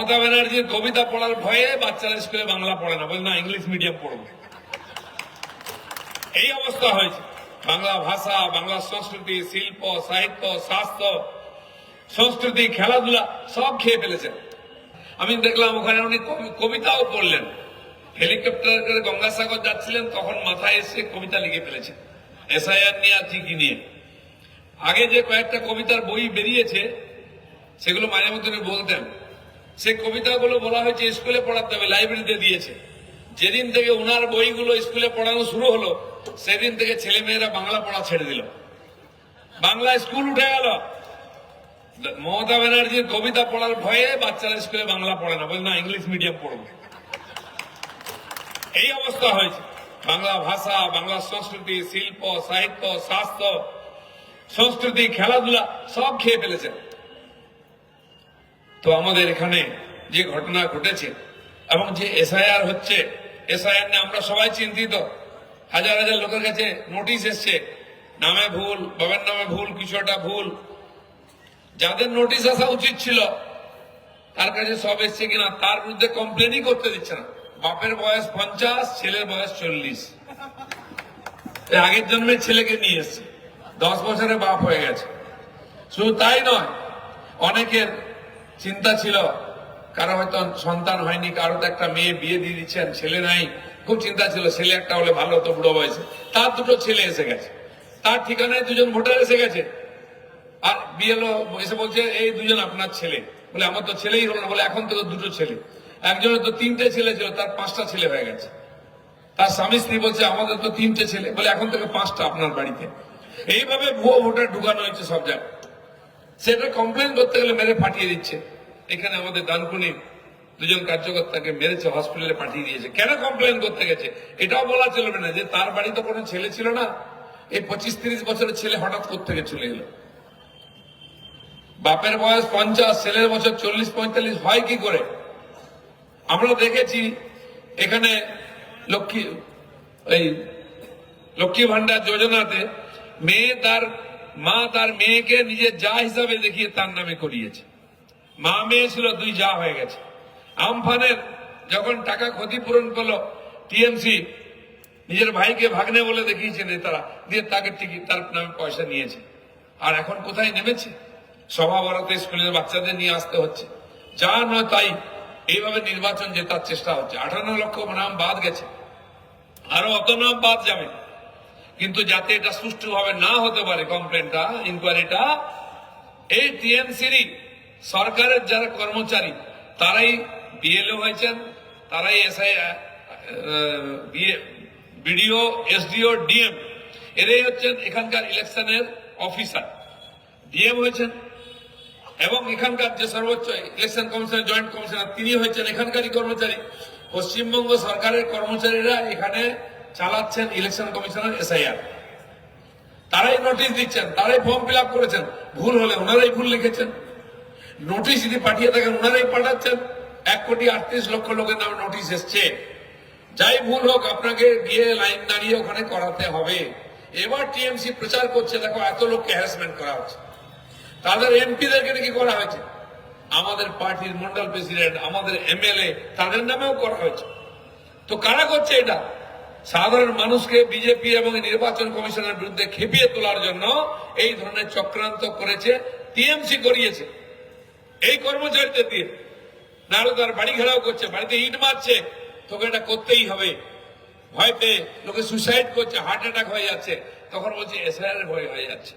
মমতা ব্যানার্জির কবিতা পড়ার ভয়ে বাচ্চারা স্কুলে বাংলা পড়ে না, বলে না ইংলিশ মিডিয়াম পড়বো। এই অবস্থা হয়েছে। বাংলা ভাষা, বাংলা সংস্কৃতি, শিল্প, সাহিত্য, স্বাস্থ্য, সংস্কৃতি, খেলাধুলা সব খেয়ে ফেলেছেন। আমি দেখলাম ওখানে উনি কবিতাও পড়লেন। হেলিকপ্টার করে গঙ্গাসাগর যাচ্ছিলেন, তখন মাথায় এসে কবিতা লিখে ফেলেছেন এসআইআর নিয়ে আর কি নিয়ে। আগে যে কয়েকটা কবিতার বই বেরিয়েছে সেগুলো মাঝে মধ্যে বলতেন। সেই কবিতাগুলো বলা হয়েছে স্কুলে পড়াতে হবে, লাইব্রেরিতে দিয়েছে। যেদিন থেকে উনার বইগুলো স্কুলে পড়ানো শুরু হলো সেদিন থেকে ছেলে মেয়েরা বাংলা পড়া ছেড়ে দিল, বাংলা স্কুল উঠে গেল। মমতা ব্যানার্জির কবিতা পড়ার ভয়ে বাচ্চারা স্কুলে বাংলা পড়ে না, বলে না ইংলিশ মিডিয়াম পড়বো। এই অবস্থা হয়েছে। বাংলা ভাষা, বাংলা সংস্কৃতি, শিল্প, সাহিত্য, স্বাস্থ্য, সংস্কৃতি, খেলাধুলা সব খেয়ে ফেলেছেন। তো আমাদের এখানে যে ঘটনা ঘটেছে এবং যে এসআইআর হচ্ছে, এসআইআর নিয়ে আমরা সবাই চিন্তিত। হাজার হাজার লোকের কাছে নোটিশ এসছে, নামে ভুল, বাবার নামে ভুল, কিছু একটা ভুল। যাদের নোটিশ আসা উচিত ছিল তার কাছে সব এসছে কিনা তার বিরুদ্ধে কমপ্লেনই করতে দিচ্ছে না। বাপের বয়স 50, ছেলের বয়স 40। আগের জন্মের ছেলেকে নিয়ে এসছে, 10 বছরে বাপ হয়ে গেছে। শুধু তাই নয়, অনেকের চিন্তা ছিল, কারো হয়তো সন্তান হয়নি, কারো তো একটা মেয়ে বিয়ে দিয়ে দিচ্ছেন, ছেলে নাই, খুব চিন্তা ছিল ছেলে একটা হলে ভালো হতো বুড়ো বয়সে। তার দুটো ছেলে এসে গেছে, তার ঠিকানায় 2জন ভোটার এসে গেছে। আর বিএলও এসে বলছে এই 2জন আপনার ছেলে। বলে আমার তো ছেলেই হলো না। বলে এখন তো 2টো ছেলে। একজনের তো 3টে ছেলে ছিল, তার 5টা ছেলে হয়ে গেছে। তার স্বামী স্ত্রী বলছে আমাদের তো 3টে ছেলে। বলে এখন থেকে 5টা আপনার বাড়িতে। এইভাবে ভুয়ো ভোটার ঢুকানো হয়েছে সব জায়গায়। সেটা কমপ্লেন করতে গেলে মেরে পাঠিয়ে দিচ্ছে। এখানে আমাদের ডানকুনি 2জন কার্যকর্তাকে মেরেছে, হসপিটালে পাঠিয়ে দিয়েছে। কেন কমপ্লেন করতে গেছে এটাও বলা চলবে না যে তার বাড়ি তো কোনো ছেলে ছিল না। এই 25-30 বছরের ছেলে হঠাৎ কোত্থেকে চলে এলো। বাপের বয়স 50, ছেলের বছর 40-45 হয় কি করে? আমরা দেখেছি এখানে লক্ষ্মী ভান্ডার যোজনাতে মা তার মেয়েকে নিজের যা হিসাবে দেখিয়ে তার নামে করিয়েছে। মা মেয়ে ছিল 2 যা হয়ে গেছে। আমফানের যখন টাকা ক্ষতিপূরণ করলো টিএমসি, নিজের ভাইকে ভাগ্নে বলে দেখিয়েছে নেতারা, দিয়ে তাকে টিকিট তার নামে পয়সা নিয়েছে। আর এখন কোথায় নেমেছে? সভা বরাতে স্কুলের বাচ্চাদের নিয়ে আসতে হচ্ছে, যা নয় তাই। এইভাবে নির্বাচন জেতার চেষ্টা হচ্ছে। 58 লক্ষ নাম বাদ গেছে, আরো অত নাম বাদ যাবে। কিন্তু যাতে এটা সুষ্ঠুভাবে না হতে পারে কমপ্লেনটা, ইনকোয়ারিটা, এই টিএমসির সরকারের যারা কর্মচারী তারাই বিএলও হয়েছেন, তারাই বিডিও, এসডিও, ডিএম, এরাই হচ্ছেন এখানকার ইলেকশনের অফিসার। ডিএম হয়েছেন এবং এখানকার যে সর্বোচ্চ ইলেকশন কমিশনের জয়েন্ট কমিশনার তিনি হয়েছেন এখানকারই কর্মচারী। পশ্চিমবঙ্গ সরকারের কর্মচারীরা এখানে চালাচ্ছেন ইলেকশন কমিশনের এসআইআর। তারাই নোটিশ দিচ্ছেন, তারাই ফর্ম ফিল আপ করেছেন। ভুল হলে ওনারাই ভুল লিখেছেন। নোটিশ যদি পাঠিয়ে থাকেন ওনারাই পাঠাচ্ছেন। 1,38,00,000 লোকের নামে নোটিশ এসছে। যাই ভুল হোক আপনাকে গিয়ে লাইন দাঁড়িয়ে ওখানে করাতে হবে। এবার টিএমসি প্রচার করছে দেখো এত লোককে হ্যারাসমেন্ট করা হচ্ছে। তাদের এমপিদেরকে নাকি করা হয়েছে, আমাদের পার্টির মন্ডল প্রেসিডেন্ট, আমাদের এমএলএ, তাদের নামেও করা হয়েছে। তো কারা করছে এটা? সাধারণ মানুষকে বিজেপি এবং নির্বাচন কমিশনের বিরুদ্ধে খেপিয়ে তোলার জন্য এই ধরনের চক্রান্ত করেছে, টিএমসি করিয়েছে এই কর্মচারীদের দিয়ে। নাহলে তার বাড়ি ঘেরাও করছে, বাড়িতে ইট মারছে, তোকে এটা করতেই হবে। ভয় পেয়ে লোকে সুইসাইড করছে, হার্ট অ্যাটাক হয়ে যাচ্ছে, তখন বলছে এসআইআর ভয় হয়ে যাচ্ছে।